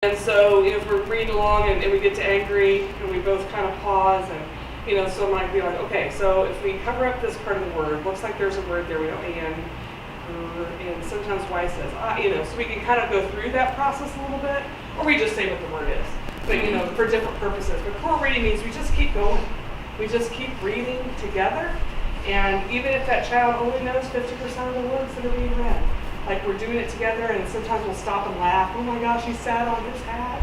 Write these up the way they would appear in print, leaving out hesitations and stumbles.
And so, if we're reading along and we get to angry and we both kind of pause and, so might be like, okay, so if we cover up this part of the word, looks like there's a word there, we don't and sometimes Y says, so we can kind of go through that process a little bit, or we just say what the word is, but, for different purposes. But core reading means we just keep going. We just keep reading together, and even if that child only knows 50% of the words that are being read, like we're doing it together, and sometimes we'll stop and laugh. Oh my gosh, he sat on his hat.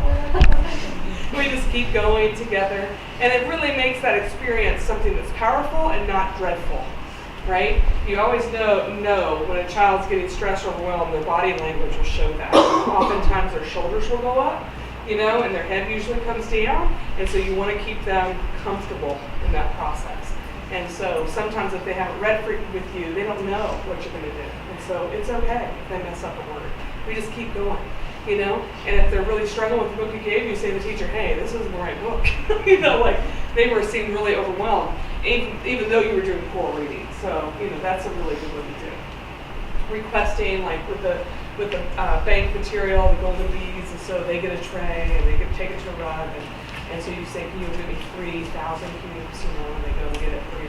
We just keep going together, and it really makes that experience something that's powerful and not dreadful, right? You always know when a child's getting stressed or overwhelmed, their body language will show that. Oftentimes their shoulders will go up, and their head usually comes down, and so you want to keep them comfortable in that process. And so sometimes if they haven't read with you, they don't know what you're going to do. And so it's okay if they mess up a word. We just keep going, And if they're really struggling with the book you gave, you say to the teacher, hey, this isn't the right book. Like they seemed really overwhelmed, even though you were doing core reading. So, that's a really good one to do. Requesting, like with the bank material, the golden beads, and so they get a tray and they get take it to a rug. And so you say, can you give me 3,000 cubes, and they go and get it for you.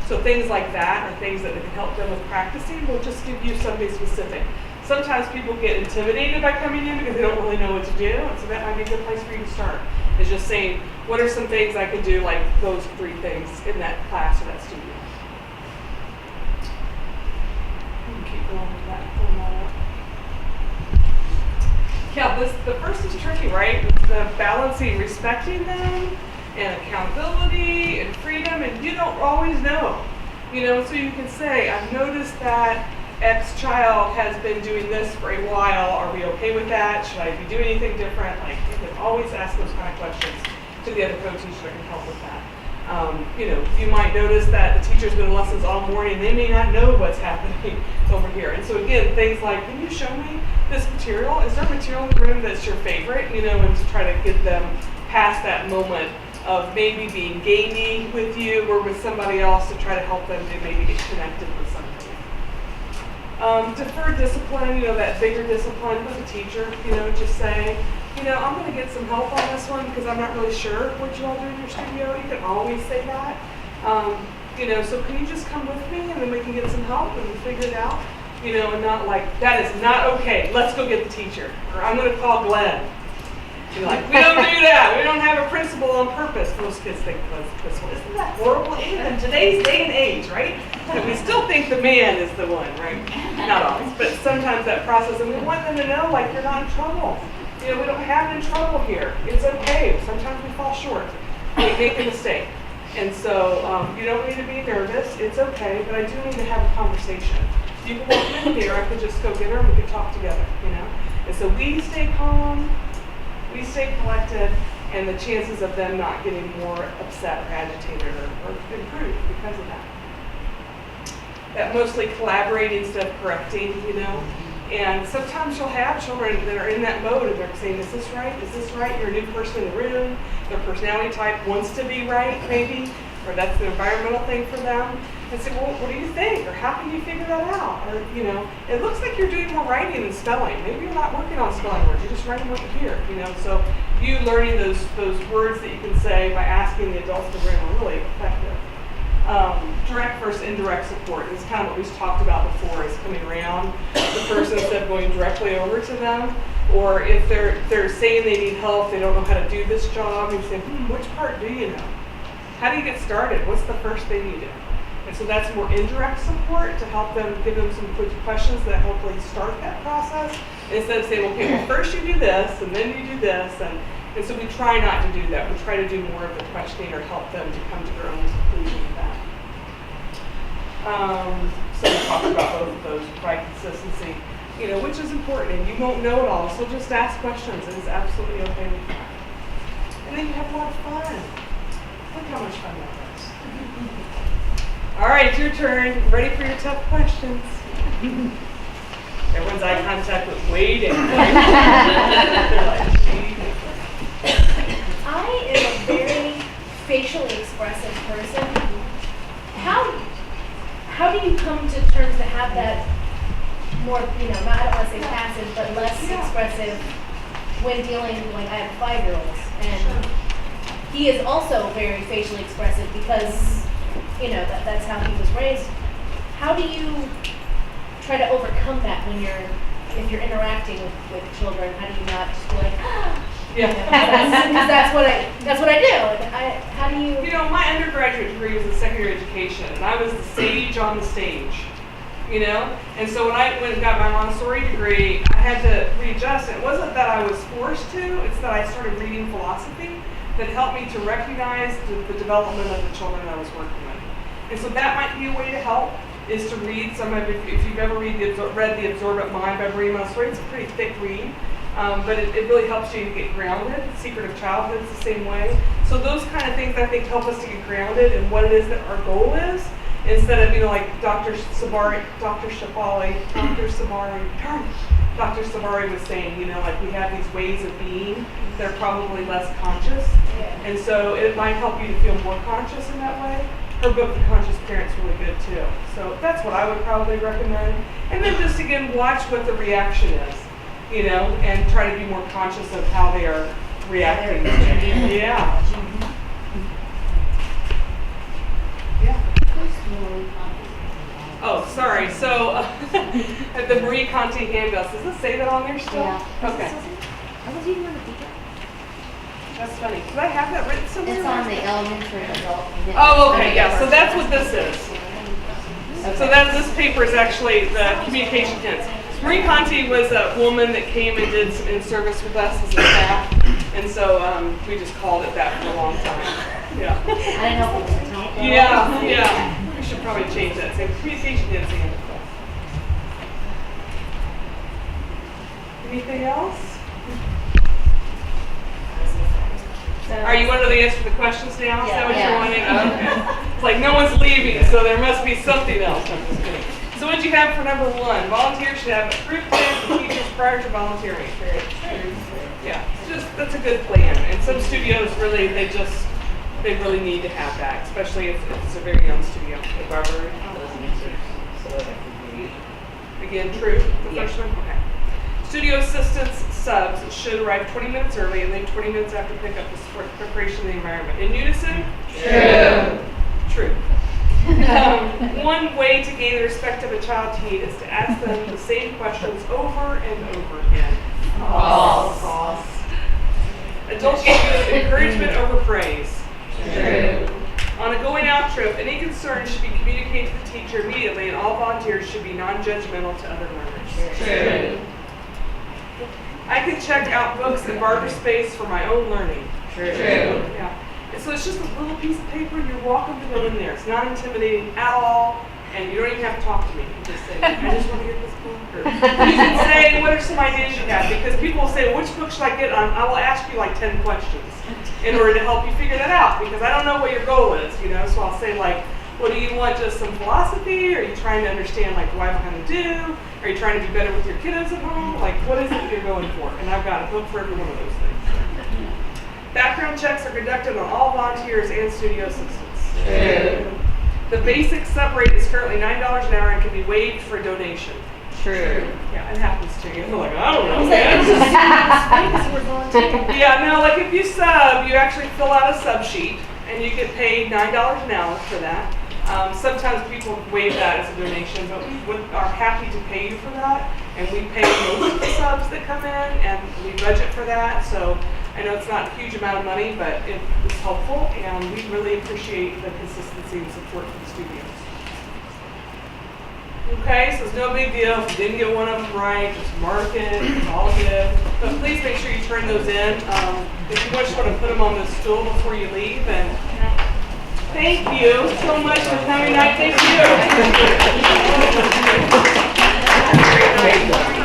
So things like that are things that can help them with practicing. We'll just give you something specific. Sometimes people get intimidated by coming in because they don't really know what to do, and so that might be a good place for you to start. Is just saying, what are some things I can do, like those 3 things in that class or that studio. You can keep going with that, pulling that up. Yeah, the first is tricky, right? The balancing, respecting them, and accountability, and freedom, and you don't always know. So you can say, I've noticed that X child has been doing this for a while. Are we okay with that? Should I be doing anything different? Like, you can always ask those kind of questions to the other co-teacher that can help with that. You might notice that the teacher's been in lessons all morning. They may not know what's happening over here. And so again, things like, can you show me this material? Is there material in the room that's your favorite? And to try to get them past that moment of maybe being gamey with you or with somebody else to try to help them to maybe get connected with something. Deferred discipline, that bigger discipline with the teacher, just say, I'm going to get some help on this one because I'm not really sure what you all do in your studio. You can always say that. So can you just come with me and then we can get some help and we'll figure it out? And not like, that is not okay. Let's go get the teacher. Or I'm going to call Glenn. We don't do that. We don't have a principal on purpose. Most kids think Glenn's the principal. Isn't that horrible? Even in today's day and age, right? And we still think the man is the one, right? Not always, but sometimes that process. And we want them to know, like, you're not in trouble. We don't have in trouble here. It's okay. Sometimes we fall short. We make a mistake. And so you don't need to be nervous. It's okay, but I do need to have a conversation. You can walk in here, I could just go get her and we could talk together, And so we stay calm, we stay collected, and the chances of them not getting more upset or agitated or improved because of that. That mostly collaborating instead of correcting, And sometimes you'll have children that are in that mode and they're saying, is this right? Is this right? You're a new person in the room. Their personality type wants to be right, maybe, or that's the environmental thing for them. And say, well, what do you think? Or how can you figure that out? Or, it looks like you're doing more writing than spelling. Maybe you're not working on spelling words. You're just writing what you hear, So you learning those words that you can say by asking the adults in the room are really effective. Direct versus indirect support is kind of what we've talked about before, is coming around the person instead of going directly over to them. Or if they're saying they need help, they don't know how to do this job, you say, which part do you know? How do you get started? What's the first thing you do? And so that's more indirect support to help them, give them some quick questions that hopefully start that process. Instead of saying, okay, well, first you do this, and then you do this. And so we try not to do that. We try to do more of the questioning or help them to come to their own conclusion with that. So we talked about both of those, provide consistency, which is important. And you won't know it all, so just ask questions. It is absolutely okay with that. And then you have a lot of fun. Look how much fun that was. All right, your turn. Ready for your tough questions. Everyone's eye contact was waiting. I am a very facially expressive person. How do you come to terms to have that more, I don't want to say passive, but less expressive when dealing, like I have 5-year-olds, and he is also very facially expressive because, you know, that's how he was raised. How do you try to overcome that when if you're interacting with children? How do you not just be like, Yeah. Because that's what I do. How do you? You know, my undergraduate degree was in secondary education, and I was the sage on the stage. You know, and so when I went and got my Montessori degree, I had to readjust. It wasn't that I was forced to; it's that I started reading philosophy that helped me to recognize the development of the children I was working with. And so that might be a way to help, is to read some of, if you've ever read the Absorbent Mind by Marie Montessori. It's a pretty thick read, but it really helps you to get grounded. The Secret of Childhood is the same way. So those kind of things I think help us to get grounded in what it is that our goal is, instead of, you know, like Dr. Sabari was saying, you know, like we have these ways of being that are probably less conscious. Yeah. And so it might help you to feel more conscious in that way. Her book, The Conscious Parent's really good too. So that's what I would probably recommend. And then just again, watch what the reaction is, you know, and try to be more conscious of how they are reacting. Yeah. Yeah. Oh, sorry. So the Marie Conte handbells, does it say that on there still? Yeah. Okay. I was even on the teacher. That's funny. Do I have that written somewhere? It's on the elementary adult. Oh, okay, yeah, so that's what this is. So this paper is actually the communication hints. Marie Conte was a woman that came and did some in-service with us as a staff, and so we just called it that for a long time. Yeah. I didn't know if it was a typo. Yeah. We should probably change that. Say communication hints and. Anything else? Are you wanting to answer the questions now? Is that what you're wanting? Okay. It's like no one's leaving, so there must be something else. I'm just kidding. So what do you have for number 1? Volunteers should have approved plans for teachers prior to volunteering. Yeah, that's a good plan. And some studios really, they really need to have that, especially if it's a very young studio. Again, true. The first one. Okay. Studio assistants subs should arrive 20 minutes early and leave 20 minutes after pickup to support preparation of the environment. In unison? True. One way to gain the respect of a child teen is to ask them the same questions over and over again. False. Adults should use encouragement over praise. True. On a going out trip, any concern should be communicated to the teacher immediately, and all volunteers should be non-judgmental to other learners. True. I can check out books and barter space for my own learning. True. Yeah. And so it's just a little piece of paper. You're welcome to go in there. It's not intimidating at all, and you don't even have to talk to me. You just say, I just want to get this book. Or you can say, what are some ideas you have? Because people will say, which book should I get on? I will ask you like 10 questions in order to help you figure that out, because I don't know what your goal is, you know. So I'll say like, well, do you want just some philosophy? Are you trying to understand like why behind the do? Are you trying to do better with your kiddos at home? Like, what is it you're going for? And I've got a book for every one of those things. Background checks are conducted on all volunteers and studio assistants. True. The basic sub rate is currently $9 an hour and can be waived for donation. True. Yeah, it happens to you. You're like, I don't know, man. Yeah, no, like if you sub, you actually fill out a sub sheet and you get paid $9 an hour for that. Sometimes people waive that as a donation, but we are happy to pay you for that. And we pay most of the subs that come in, and we budget for that. So I know it's not a huge amount of money, but it's helpful, and we really appreciate the consistency and support for the studios. Okay, so it's no big deal. If you didn't get one of them right, just mark it. It's all good. But please make sure you turn those in. If you just want to put them on the stool before you leave. And thank you so much for coming tonight. Thank you. Have a great night.